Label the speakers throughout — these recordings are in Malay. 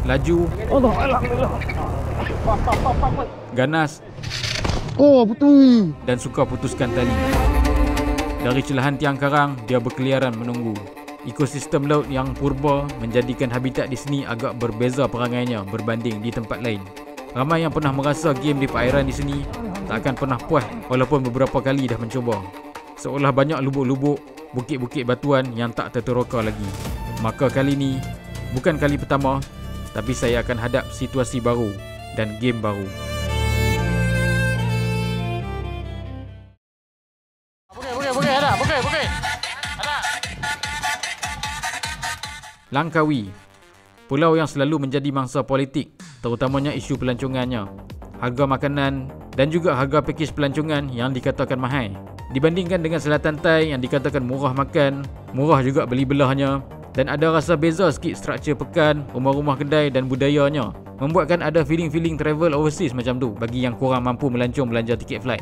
Speaker 1: laju,
Speaker 2: Allah, alhamdulillah.
Speaker 1: ganas
Speaker 2: Oh, betul.
Speaker 1: dan suka putuskan tali. Dari celahan tiang karang, dia berkeliaran menunggu. Ekosistem laut yang purba menjadikan habitat di sini agak berbeza perangainya berbanding di tempat lain. Ramai yang pernah merasa game di perairan di sini tak akan pernah puas walaupun beberapa kali dah mencuba. Seolah banyak lubuk-lubuk, bukit-bukit batuan yang tak terteroka lagi. Maka kali ni bukan kali pertama, tapi saya akan hadap situasi baru dan game baru. Langkawi, pulau yang selalu menjadi mangsa politik, terutamanya isu pelancongannya, harga makanan dan juga harga pakej pelancongan yang dikatakan mahal. Dibandingkan dengan selatan Thai yang dikatakan murah makan, murah juga beli belahnya, dan ada rasa beza sikit struktur pekan, rumah-rumah kedai dan budayanya, membuatkan ada feeling-feeling travel overseas macam tu bagi yang kurang mampu melancong belanja tiket flight.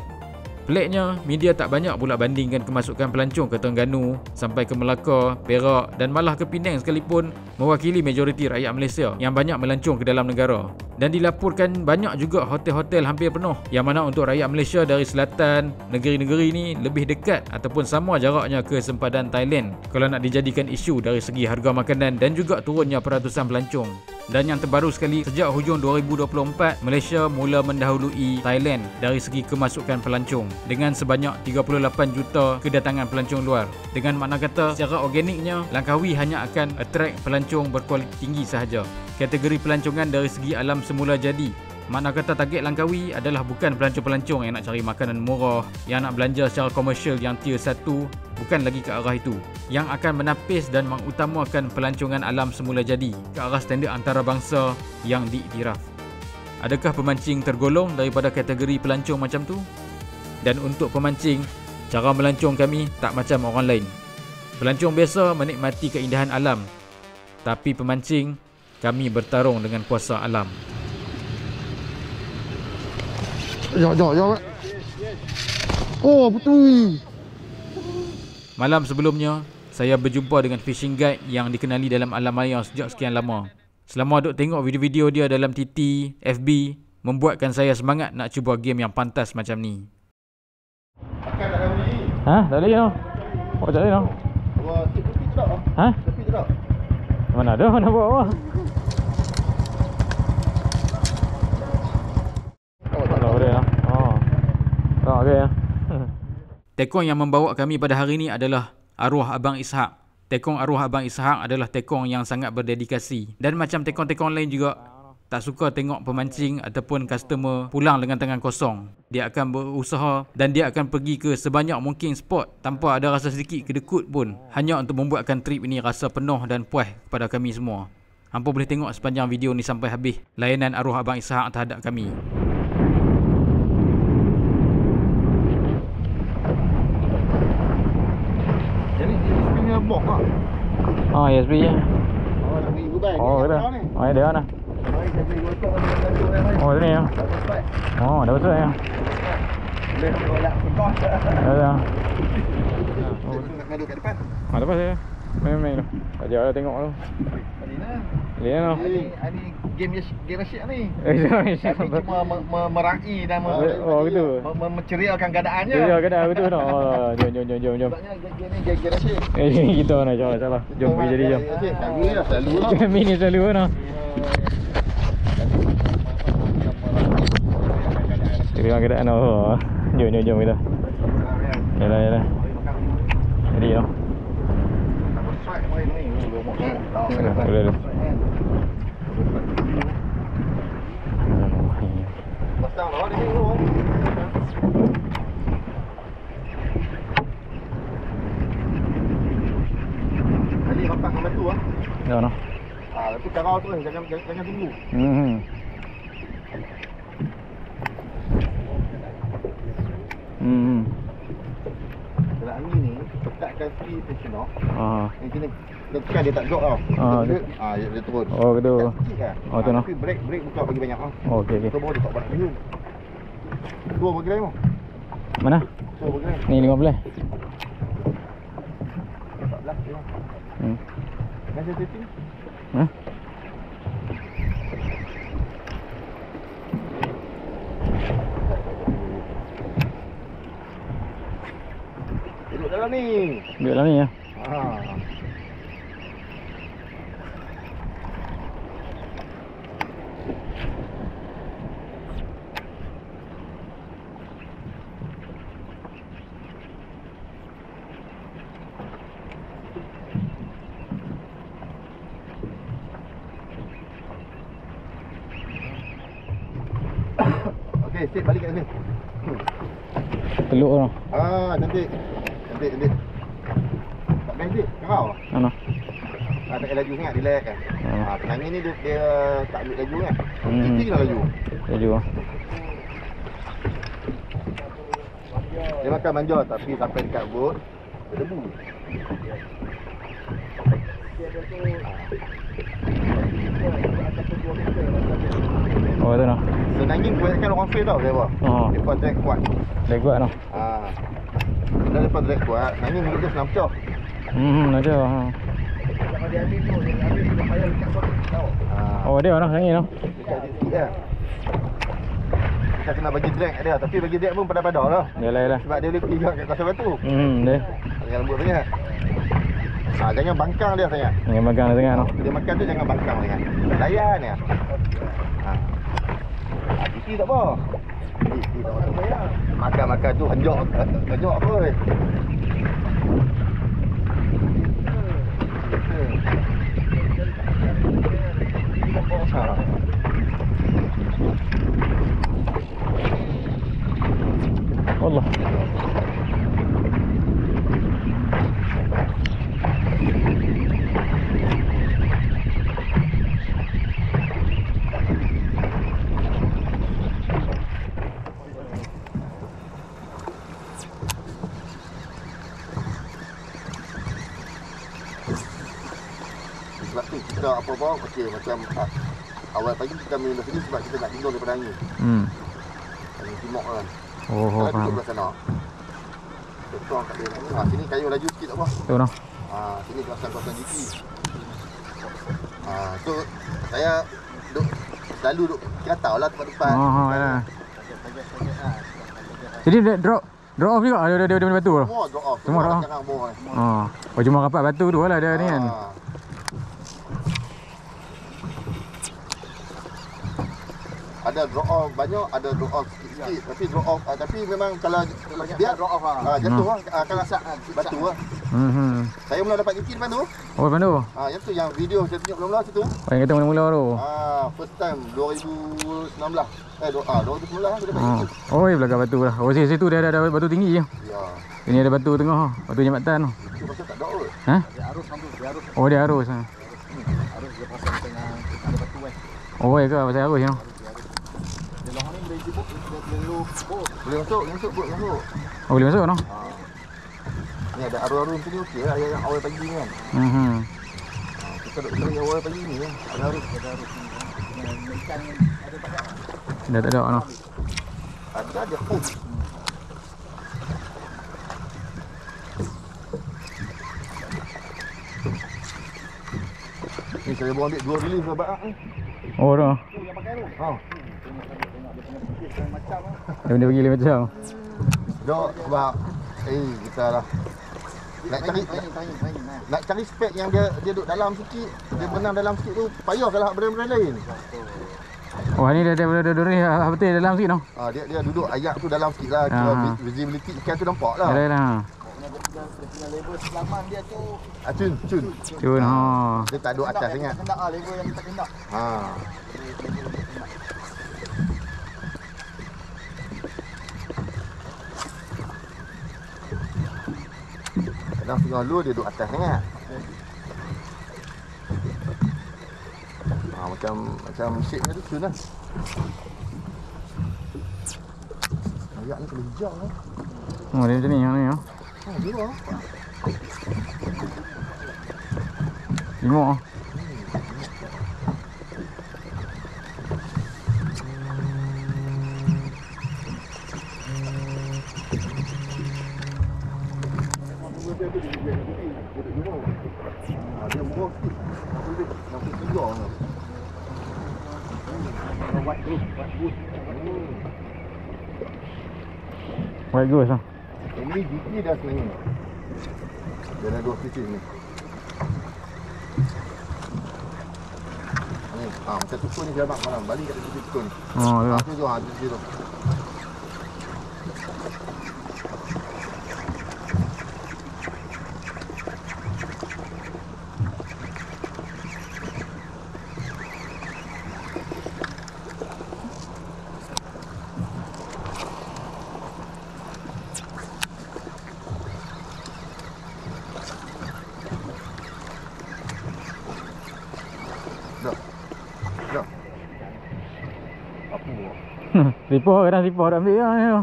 Speaker 1: Peliknya, media tak banyak pula bandingkan kemasukan pelancong ke Terengganu sampai ke Melaka, Perak dan malah ke Penang sekalipun mewakili majoriti rakyat Malaysia yang banyak melancong ke dalam negara. Dan dilaporkan banyak juga hotel-hotel hampir penuh, yang mana untuk rakyat Malaysia dari selatan negeri-negeri ni lebih dekat ataupun sama jaraknya ke sempadan Thailand kalau nak dijadikan isu dari segi harga makanan dan juga turunnya peratusan pelancong. Dan yang terbaru sekali, sejak hujung 2024, Malaysia mula mendahului Thailand dari segi kemasukan pelancong dengan sebanyak 38 juta kedatangan pelancong luar. Dengan makna kata, secara organiknya, Langkawi hanya akan attract pelancong berkualiti tinggi sahaja. Kategori pelancongan dari segi alam semula jadi. Makna kata target Langkawi adalah bukan pelancong-pelancong yang nak cari makanan murah, yang nak belanja secara komersial yang tier 1, bukan lagi ke arah itu. Yang akan menapis dan mengutamakan pelancongan alam semula jadi ke arah standard antarabangsa yang diiktiraf. Adakah pemancing tergolong daripada kategori pelancong macam tu? Dan untuk pemancing, cara melancong kami tak macam orang lain. Pelancong biasa menikmati keindahan alam, tapi pemancing, kami bertarung dengan kuasa alam.
Speaker 2: Jom. Oh, betul.
Speaker 1: Malam sebelumnya, saya berjumpa dengan fishing guide yang dikenali dalam alam maya sejak sekian lama. Selama duk tengok video-video dia dalam TT, FB, membuatkan saya semangat nak cuba game yang pantas macam ni.
Speaker 3: Makan tak boleh.
Speaker 1: Ha? Tak boleh no? Oh, tak boleh no?
Speaker 3: Wah, tepi tu tak?
Speaker 1: Ha?
Speaker 3: Tepi tu tak?
Speaker 1: Mana ada? Mana buat apa? Tak boleh no? Oh. Tak boleh no? Tekong yang membawa kami pada hari ini adalah Arwah Abang Ishak. Tekong Arwah Abang Ishak adalah tekong yang sangat berdedikasi. Dan macam tekong-tekong lain juga, tak suka tengok pemancing ataupun customer pulang dengan tangan kosong. Dia akan berusaha dan dia akan pergi ke sebanyak mungkin spot tanpa ada rasa sedikit kedekut pun, hanya untuk membuatkan trip ini rasa penuh dan puas kepada kami semua. Hampa boleh tengok sepanjang video ni sampai habis layanan Arwah Abang Ishak terhadap kami.
Speaker 3: Bok tak?
Speaker 1: Oh, yes, je.
Speaker 3: Oh, nak beli gubai.
Speaker 1: Oh, ada. Oh, ada mana?
Speaker 3: Mari saya beli gotok ni.
Speaker 1: Oh, ini ya. Oh, dah betul ya.
Speaker 3: Boleh tolak pekos.
Speaker 1: Ada.
Speaker 3: Nak ngadu kat depan.
Speaker 1: Ah, lepas saya. Main-main tu. Tak jauh dah tengok tu.
Speaker 3: Alina.
Speaker 1: Lihat tu.
Speaker 3: Ini game asyik ni.
Speaker 1: Ini
Speaker 3: cuma meraih dan
Speaker 1: oh, gitu.
Speaker 3: menceriakan keadaannya.
Speaker 1: Ya, kadang betul tu. Oh, jom.
Speaker 3: Sebabnya game asyik.
Speaker 1: Kita nak salah. Jom pergi jadi jom.
Speaker 3: Selalu lah.
Speaker 1: Kami ni selalu kan. Terima keadaan oh. Jom kita. Yalah. Jadi yo. Boleh.
Speaker 3: Pasang lah dia tu. Kali rapat dengan batu ah.
Speaker 1: Ya noh.
Speaker 3: Tapi karau tu jangan tunggu. Kalau angin ni tekatkan speed tension knob. Yang kena tekan dia tak drop tau. Dia turun.
Speaker 1: Oh, gitu.
Speaker 3: Oh, tu noh. Tapi brake buka bagi banyak ah.
Speaker 1: Oh, okey.
Speaker 3: Kau bawa dia tak banyak minum. Dua bagi lain mau.
Speaker 1: Mana?
Speaker 3: Dua bagi lain.
Speaker 1: Ni 15.
Speaker 3: 14 dia. Macam setting. lah ni.
Speaker 1: Duduk dalam ni ya.
Speaker 3: Okey, sit balik kat sini.
Speaker 1: Teluk tu.
Speaker 3: Cantik. Cantik. Tak best dik, kerau.
Speaker 1: Mana?
Speaker 3: Tak payah laju sangat, relax kan. Penangin ni dia tak ambil laju kan. Titik lah laju.
Speaker 1: Laju ah.
Speaker 3: Dia makan manja tapi sampai dekat boat berdebu.
Speaker 1: Oh tu noh.
Speaker 3: Senangin kebanyakan orang fail tau dia apa. Lepas drag kuat.
Speaker 1: Drag kuat noh.
Speaker 3: Dah lepas drag kuat, nangin mulut dia senang pecah.
Speaker 1: Ada.
Speaker 3: Kalau dia ambil tu, dia payah dekat bawah tau.
Speaker 1: Oh dia noh nangin noh.
Speaker 3: Dekat sikit lah. Kita kena bagi drag dia, tapi bagi drag pun pada-pada lah.
Speaker 1: Yalah.
Speaker 3: Sebab dia boleh pergi kat kawasan batu.
Speaker 1: Dia.
Speaker 3: Jangan lembut sangat. Jangan bangkang dia sangat.
Speaker 1: Jangan bangkang sangat noh.
Speaker 3: Dia makan tu jangan bangkang sangat. Layan ya. Isi tak apa. Isi tak apa. Makan tu henjok apa weh.
Speaker 1: Allah.
Speaker 3: Sebab tu kita apa-apa okey macam awal pagi kita minum sini sebab kita nak tidur daripada angin. Angin timur kan. Kalau
Speaker 1: Faham.
Speaker 3: duduk belah sana. Betul kat dia ni. Sini kayu laju sikit tak apa.
Speaker 1: Tu noh.
Speaker 3: Sini kawasan-kawasan GP. Tu saya selalu duduk kata lah tempat-tempat.
Speaker 1: Yalah. Jadi dia drop off juga ada batu tu.
Speaker 3: Semua drop off.
Speaker 1: Semua drop off.
Speaker 3: Jangan boh.
Speaker 1: Oh cuma rapat batu tu lah dia ni kan.
Speaker 3: Ada drop off banyak, ada drop off sikit-sikit. Tapi drop off tapi memang kalau dia drop off jatuh kalau batu lah. Saya mula dapat GP depan tu.
Speaker 1: Oh depan tu.
Speaker 3: Yang tu yang video saya tunjuk mula-mula situ.
Speaker 1: Oh yang kata mula-mula tu.
Speaker 3: First time 2019. 2019 lah saya dapat GP.
Speaker 1: Oh belakang batu lah. Oh situ dia ada batu tinggi je.
Speaker 3: Ya.
Speaker 1: Ini ada batu tengah. Batu jambatan tu.
Speaker 3: Itu pasal tak ada kot.
Speaker 1: Dia
Speaker 3: arus sampai dia arus.
Speaker 1: Oh dia arus.
Speaker 3: Arus dia pasal tengah ada batu kan.
Speaker 1: Oh ya ke pasal arus je.
Speaker 3: Dia long ni boleh sibuk boleh masuk bot masuk.
Speaker 1: Oh boleh masuk noh.
Speaker 3: Ni ada arus-arus macam ni okey lah yang awal pagi ni kan. Kita duduk cari awal pagi ni kan. Ada arus ikan ada banyak.
Speaker 1: Dah tak ada noh.
Speaker 3: Ada. Ni saya bawa ambil 2 bilis sebab ni.
Speaker 1: Oh dah.
Speaker 3: Tu yang pakai tu.
Speaker 1: Dia benda pergi macam.
Speaker 3: Dok sebab kita lah nak cari spek yang dia duduk dalam sikit, dia benang dalam sikit tu payah kalau benda-benda lain.
Speaker 1: Oh ni dia ni betul dalam sikit noh.
Speaker 3: Dia duduk ayak tu dalam sikit lah. Visibility ikan tu nampak lah.
Speaker 1: Yalah.
Speaker 3: Dia level selaman dia tu cun. Dia tak duduk atas sangat. Kena level yang tak kena. Kadang tengah lure dia duduk atas sangat. Macam shape dia tu cun lah. Ayak ni kena hijau lah.
Speaker 1: Dia macam ni yang ni ah.
Speaker 3: Dia lah.
Speaker 1: 5.
Speaker 3: Dia murah sikit. Nampak tiga lah. White goose.
Speaker 1: White goose lah.
Speaker 3: Ini GT dah sebenarnya. Dia ada 2 sisi ni. Ni, macam tukun ni selamat malam. Balik kat sisi tukun ni.
Speaker 2: Oh, ya.
Speaker 3: Tu tu, di sisi tu.
Speaker 2: Sipor dah sipor dah ambil lah.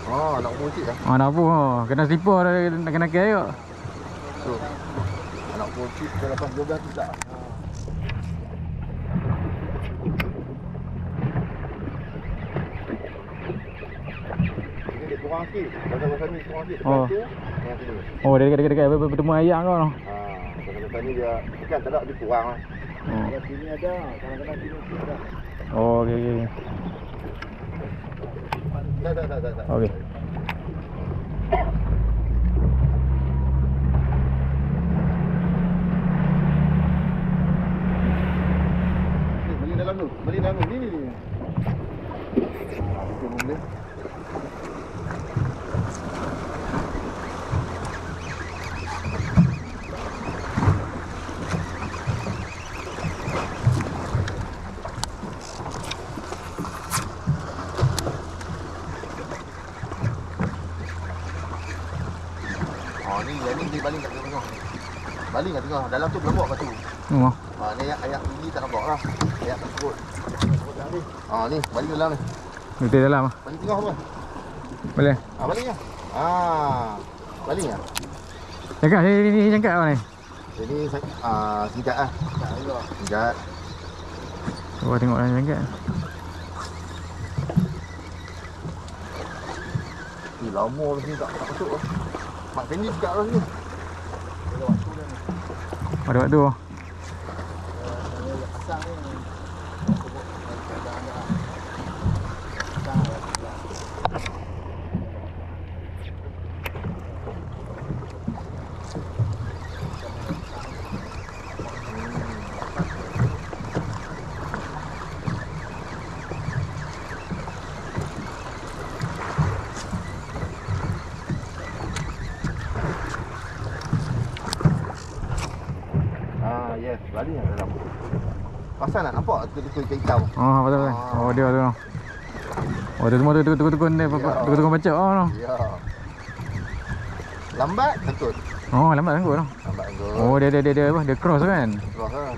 Speaker 3: Oh, nak muncik dah.
Speaker 2: Oh, nak apa? Kena sipor dah nak kena kaya.
Speaker 3: Tu. Anak muncik ke lepas 12 tu tak. Kurang sikit. Pasal ni kurang sikit. Depan tu, yang sini.
Speaker 2: Oh, dia dekat bertemu ayam kau.
Speaker 3: Pasal ni dia bukan tak ada, dia kurang lah.
Speaker 2: Oh.
Speaker 3: Sini ada, kadang-kadang sini ada.
Speaker 2: Oh, okey.
Speaker 3: Tak.
Speaker 2: Okey.
Speaker 3: Beli dalam tu. Ni. Kita boleh. Ni dia baling kat tengah. Baling kat tengah. Dalam tu belum buat batu. Ni ayat ini tak nampak lah. Ayat tersebut. Ni baling dalam ni.
Speaker 2: Betul dalam ah.
Speaker 3: Baling tengah apa?
Speaker 2: Boleh.
Speaker 3: Baling lah. Baling lah.
Speaker 2: Cakap ni cakap apa ni?
Speaker 3: Ini singkat lah. Singkat.
Speaker 2: Oh, tengok dah cakap.
Speaker 3: Lama sini tak masuk lah. Mak pendek dekat lah sini.
Speaker 2: Ada waktu.
Speaker 3: Yes, baling yang dalam. Pasal nak nampak tukun hitam.
Speaker 2: Oh, betul. Oh, dia tu. Oh, tu semua tukun ni, tukun baca oh.
Speaker 3: Ya. Lambat tengkut.
Speaker 2: Oh, lambat tengkut tu.
Speaker 3: Lambat tengkut.
Speaker 2: Oh, dia apa? Dia cross kan?
Speaker 3: Cross lah.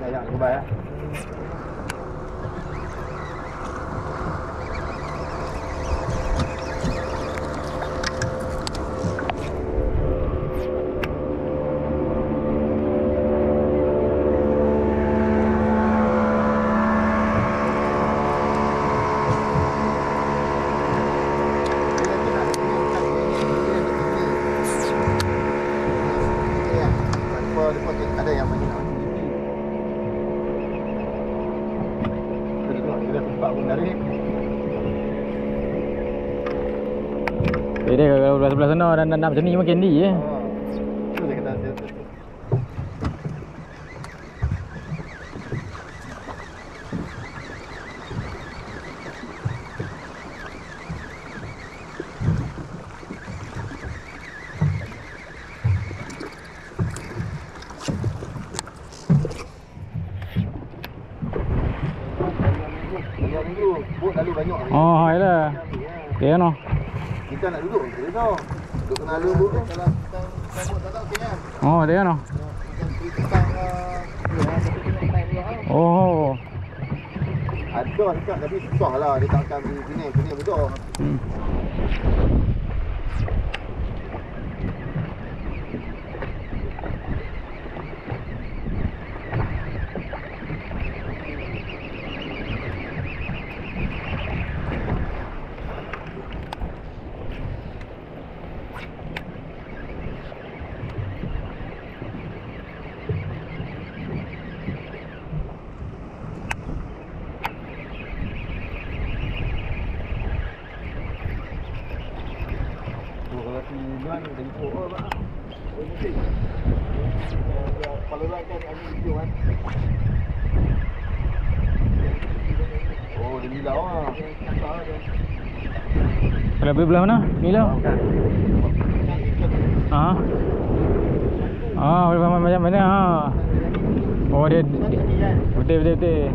Speaker 3: Ayat kebal ya. Ada yang main
Speaker 2: Dia kalau sebelah sana dan nak macam ni makin di je.
Speaker 3: Tu dia kena set. Bot lalu banyak.
Speaker 2: Oh, yalah. Okey noh.
Speaker 3: Kita nak duduk ke tau. Duduk kena lalu bot tu. Kalau bot tak okey kan.
Speaker 2: Oh, dia noh. Oh.
Speaker 3: Ada dekat tapi susah lah dia takkan sini duduk. kan dari teruk oh bang. Kalau right kan angin hijau kan. Oh, dia milau ah.
Speaker 2: Kalau pergi belah mana? Milau. Ah. Ah, macam mana? Ah. Oh, dia betul.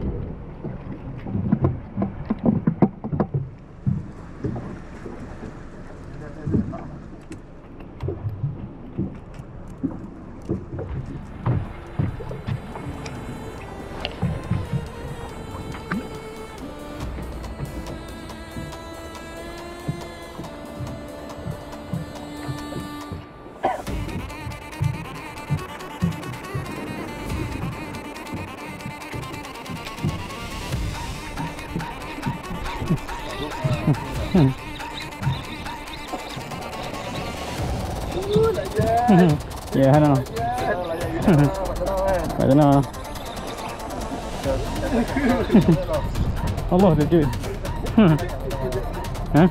Speaker 2: Ya, ano. Ada na. Allah, legit. Hah? Hah?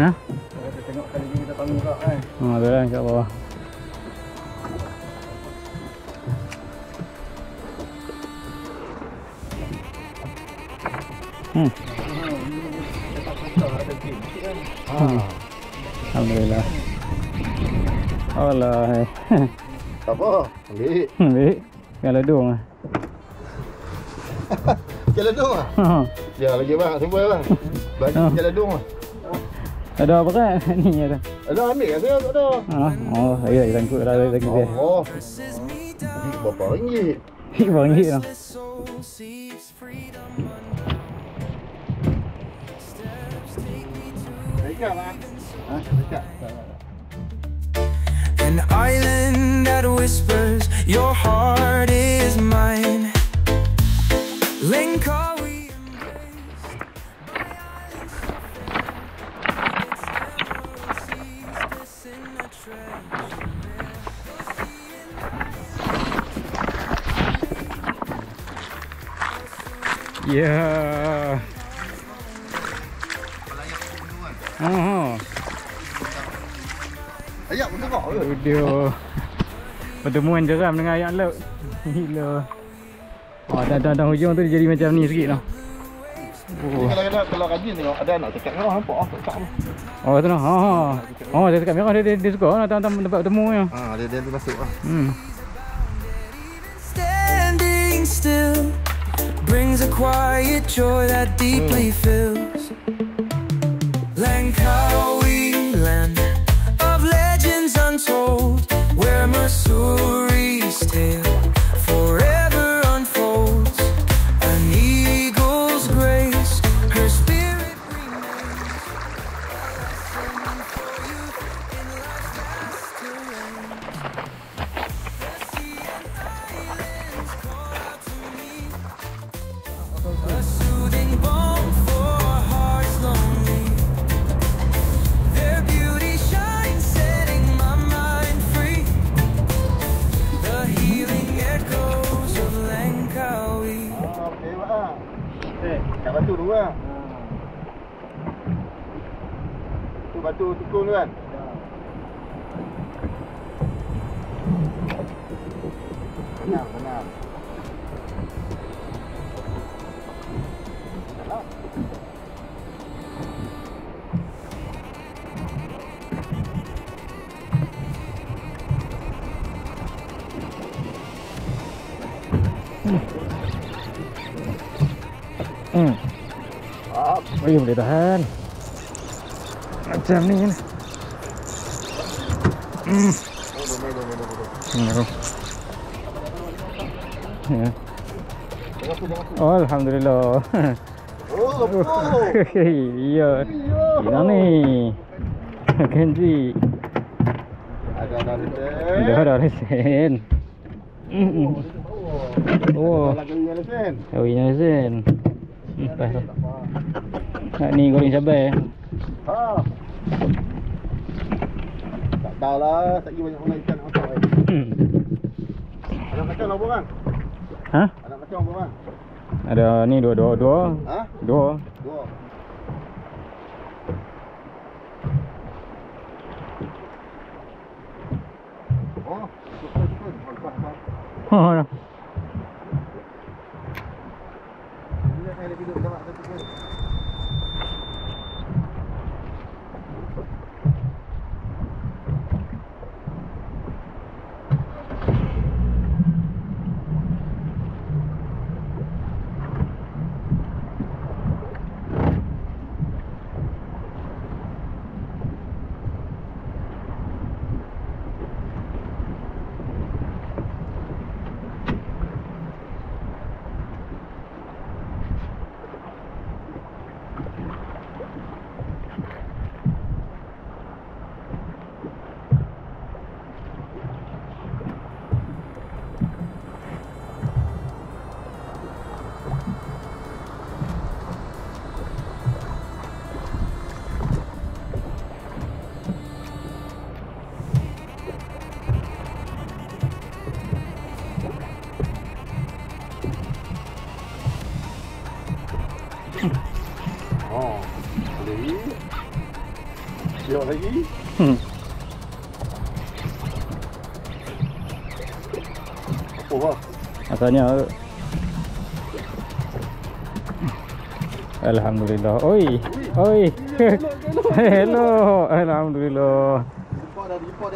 Speaker 3: Kita tengok kali ni kita tanggung tak kan.
Speaker 2: Ada lah kat bawah. Alhamdulillah. Allah.
Speaker 3: Tak apa. Ambil.
Speaker 2: Ambil. Kalau dong ah.
Speaker 3: Jaladung ah. Ya lagi bang, semua bang. Bagi jaladung ah.
Speaker 2: Ada apa kan? Ni ada.
Speaker 3: Ada ambil kan saya tak ada.
Speaker 2: Oh, ya tangkut dah lagi dia.
Speaker 3: Oh. Berapa ringgit?
Speaker 2: RM1 lah.
Speaker 3: Dekat bang. Ha, dekat.
Speaker 4: An island that whispers your heart is mine. Langkawi embraced by eyes in a treasure.
Speaker 2: Ya.
Speaker 3: Ayak pun tengok ke?
Speaker 2: Video pertemuan jeram dengan ayak laut. Gila. Oh, dah hujung tu dia jadi macam ni sikit tau.
Speaker 3: Oh. Kalau rajin tengok ada anak cakap merah nampak ah tak apa.
Speaker 2: Oh tu noh. Oh dia cakap merah dia suka lah tempat bertemu ni.
Speaker 3: Dia masuk ah.
Speaker 4: Standing still brings a quiet joy that deeply fills. Langkawi land of legends untold, where Masuri's tale forever unfolds. An eagle's grace, her spirit remains. Singing for you in life's vast terrains. The sea and islands call out to me, a soothing balm for hearts lonely. Their beauty shines, setting my mind free. The healing echoes of Langkawi.
Speaker 3: Okey bang. Kat batu dulu ah. Tu batu tukung tu kan? Benar.
Speaker 2: Oh iya boleh tahan. Macam ni kan. Ya. Oh, alhamdulillah.
Speaker 3: Oh.
Speaker 2: Iya. Ini ni. Kenji. Ada lesen. Oh. Kahwin lesen. Lepas tu. Nak ni goreng cabai.
Speaker 3: Ha. Tak tahulah, tak banyak orang ikan nak masak. Anak kacang apa bang?
Speaker 2: Ha?
Speaker 3: Anak kacang apa bang?
Speaker 2: Ada ni dua.
Speaker 3: Ha?
Speaker 2: Dua.
Speaker 3: Oh, cukup.
Speaker 2: Oh.
Speaker 3: Dia saya lebih duduk dapat satu pun. Oh, lagi. Siap lagi. Apa bang?
Speaker 2: Asalnya Alhamdulillah. Oi. Hello. Alhamdulillah.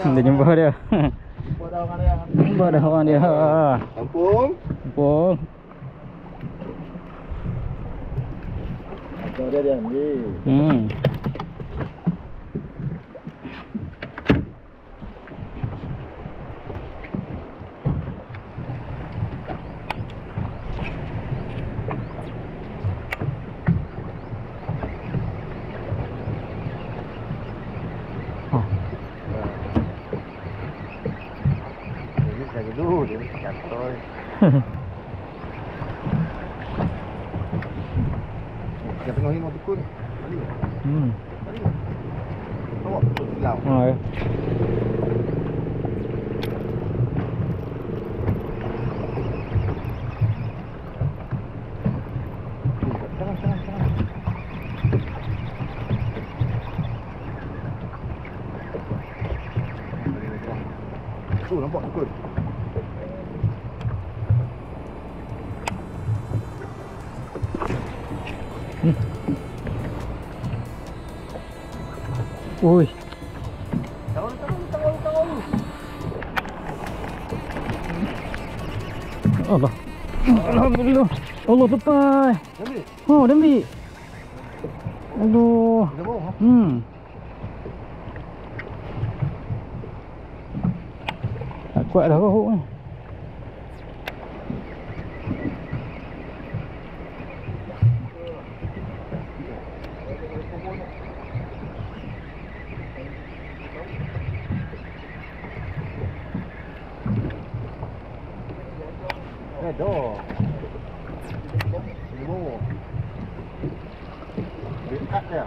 Speaker 2: Dia jumpa dia. Jumpa dah orang dia.
Speaker 3: Kampung. Dia ambil. Ini dulu dia kantoi. Kita tengok ni mau tukun. Balik. Awak tukun silau.
Speaker 2: Ya.
Speaker 3: Jangan. Tu nampak tukun.
Speaker 2: Ui.
Speaker 3: Tahu.
Speaker 2: Allah. Alhamdulillah. Allah tepai.
Speaker 3: Ambil.
Speaker 2: Oh, dah ambil. Aduh.
Speaker 3: Dah bau.
Speaker 2: Tak kuat dah kau ni.
Speaker 3: Dah. Ini bau. Dekat dia.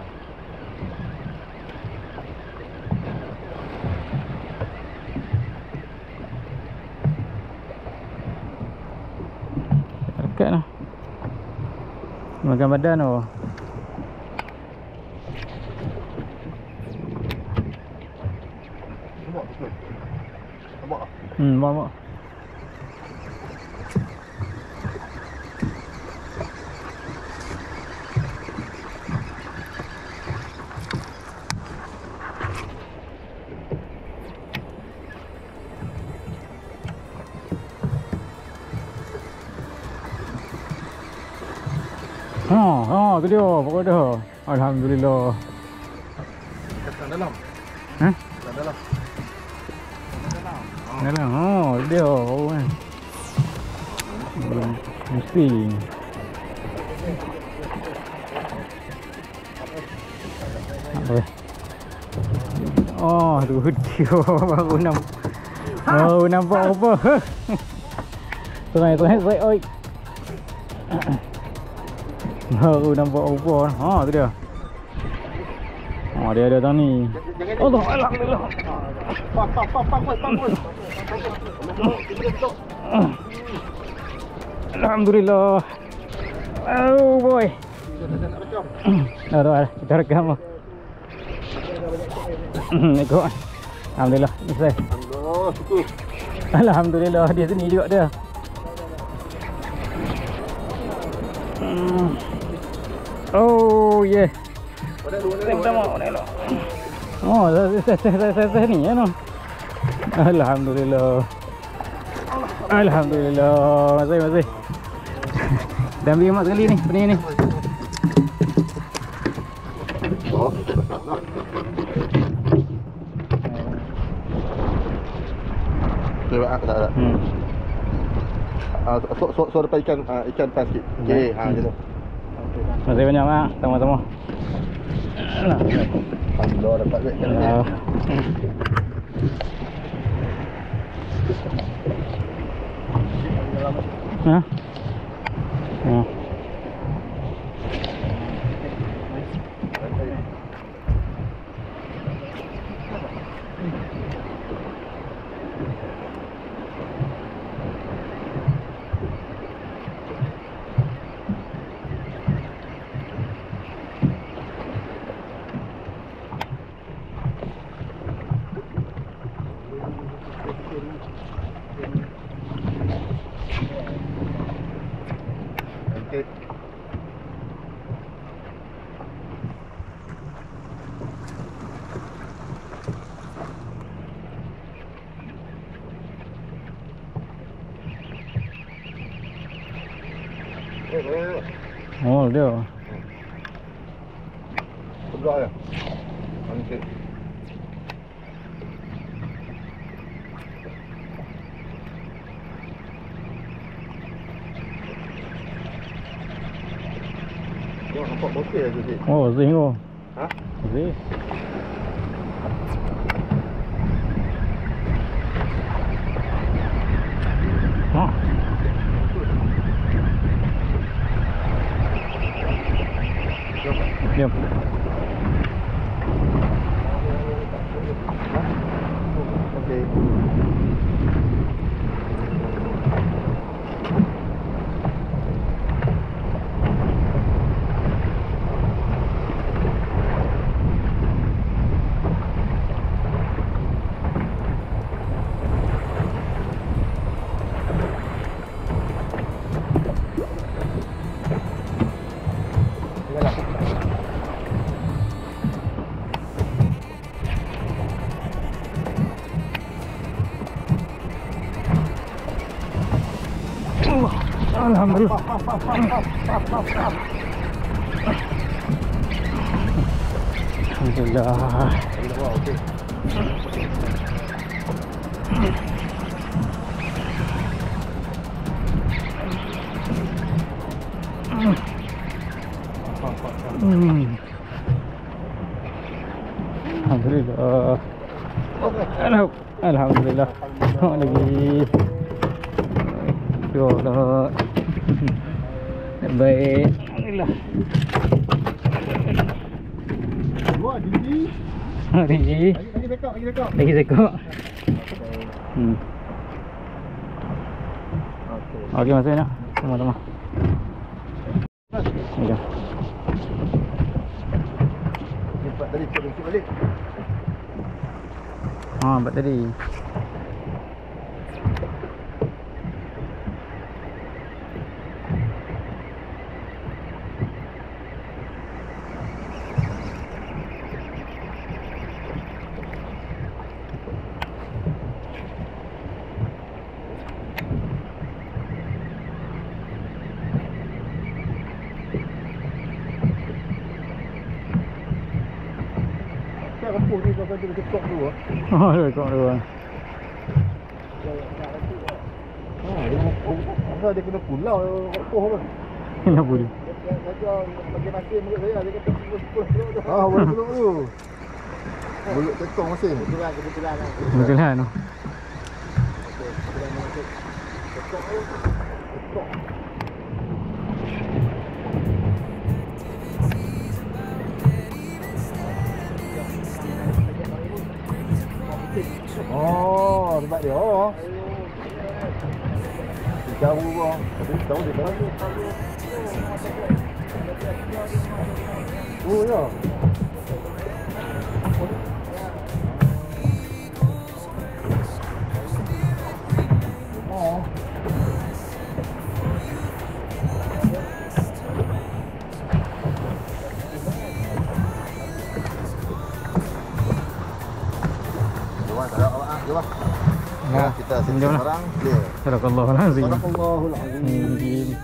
Speaker 2: Dekat lah. Makan badan tu.
Speaker 3: Nampak tukun. Nampak.
Speaker 2: Mak. Tu dia, pokok dia. Alhamdulillah.
Speaker 3: Kat dalam.
Speaker 2: Ha?
Speaker 3: Kat dalam.
Speaker 2: Dalam. Tu dia, pokok kan. Mesti. Apa? Oh, tu dia baru nampak apa. Try, oi. Baru nampak apa. Ha, tu dia. Oh, dia ada tang ni. Allah, alhamdulillah.
Speaker 3: Pak.
Speaker 2: Alhamdulillah. Oh boy. Dah, kita rekam. Ikut. Alhamdulillah, selesai. Alhamdulillah, dia sini juga dia. Oh yeah. Oh, saya ni ya no. Alhamdulillah. Masih. Dah ambil mak sekali ni, pening ni.
Speaker 3: So depan ikan pas sikit. Okey, macam tu.
Speaker 2: Masih banyak mak, sama-sama.
Speaker 3: Alhamdulillah dapat duit kan.
Speaker 2: Ha?
Speaker 3: Okey.
Speaker 2: Oh, dia.
Speaker 3: Sebelah dia. Okey. Tengok nampak bokeh tu Zik.
Speaker 2: Oh, zing oh.
Speaker 3: Ha?
Speaker 2: Zing. Ha. Diam.
Speaker 3: Okey.
Speaker 2: Alhamdulillah. Alhamdulillah.
Speaker 3: Okey.
Speaker 2: Alhamdulillah. Alhamdulillah. Lagi. Alhamdulillah. Baik. Alhamdulillah.
Speaker 3: Wah, Didi.
Speaker 2: Didi.
Speaker 3: Lagi sekok.
Speaker 2: Lagi sekok. Okey, masuk nak. Sama-sama. Ya.
Speaker 3: Cepat tadi kita balik.
Speaker 2: Ha, buat tadi.
Speaker 3: Rempuh ni kau kena cekok dulu ah.
Speaker 2: Oh, cekok dulu.
Speaker 3: Dia kena pulau rempuh apa?
Speaker 2: Kena pulau.
Speaker 3: Dia bagi masing murid saya dia kata pukul 10 tu. Ah, boleh dulu. Mulut tekong masing.
Speaker 2: Kebetulan tu.
Speaker 3: Oh, tempat dia. Oh. Jauh bawah. Tapi tahu dia kan. Oh ya. Oh. Jom.
Speaker 2: Nah,
Speaker 3: kita sini barang clear.
Speaker 2: Sadaqallahul azim.
Speaker 3: Sadaqallahul azim.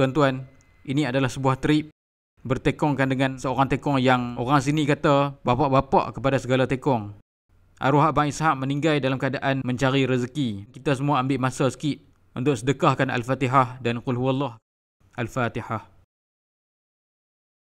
Speaker 1: Tuan-tuan, ini adalah sebuah trip bertekongkan dengan seorang tekong yang orang sini kata bapak-bapak kepada segala tekong. Arwah Abang Ishak meninggal dalam keadaan mencari rezeki. Kita semua ambil masa sikit untuk sedekahkan Al-Fatihah dan Qul Huwallah. Al-Fatihah.